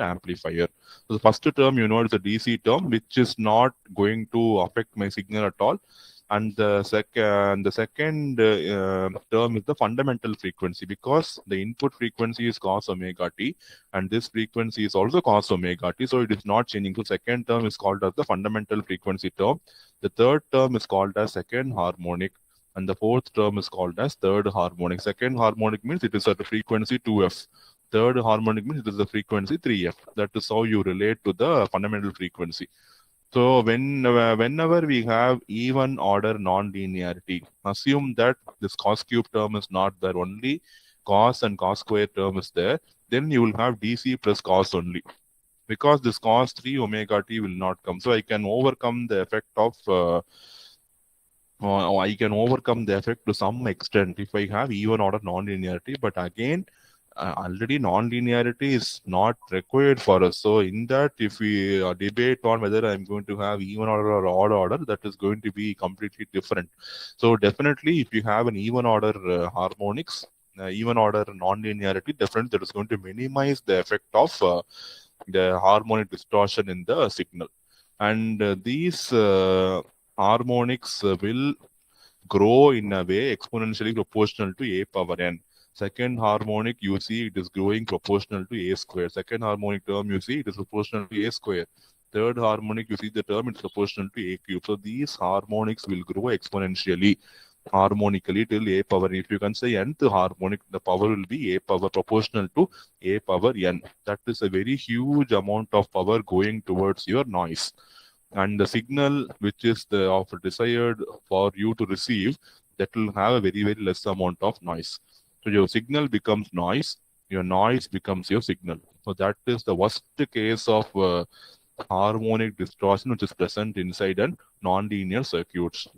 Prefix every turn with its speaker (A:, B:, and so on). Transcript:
A: amplifier. So the first term, you know, is a DC term, which is not going to affect my signal at all. And the second term is the fundamental frequency, because the input frequency is cos omega t, and this frequency is also cos omega t, so it is not changing. So second term is called as the fundamental frequency term. The third term is called as second harmonic, and the fourth term is called as third harmonic. Second harmonic means it is at the frequency 2f. Third harmonic means it is the frequency 3f. That is how you relate to the fundamental frequency. So whenever we have even order non-linearity, assume that this cos cube term is not there, only cos and cos square term is there, then you will have DC plus cos only, because this cos 3 omega t will not come. So I can overcome the effect of I can overcome the effect to some extent if I have even order non-linearity. But again, already non-linearity is not required for us. So in that, if we debate on whether I'm going to have even order or odd order, that is going to be completely different. So definitely, if you have an even order harmonics, even order non-linearity, definitely that is going to minimize the effect of the harmonic distortion in the signal. And these harmonics will grow in a way exponentially proportional to a power n. Second harmonic, you see it is growing proportional to a square. Second harmonic term, you see it is proportional to a square. Third harmonic, you see the term, it's proportional to a cube. So these harmonics will grow exponentially, harmonically till a power. If you can say nth harmonic, the power will be a power proportional to a power n. That is a very huge amount of power going towards your noise. And the signal which is the of desired for you to receive, that will have a very, very less amount of noise. So your signal becomes noise, your noise becomes your signal. So that is the worst case of harmonic distortion which is present inside a non-linear circuits.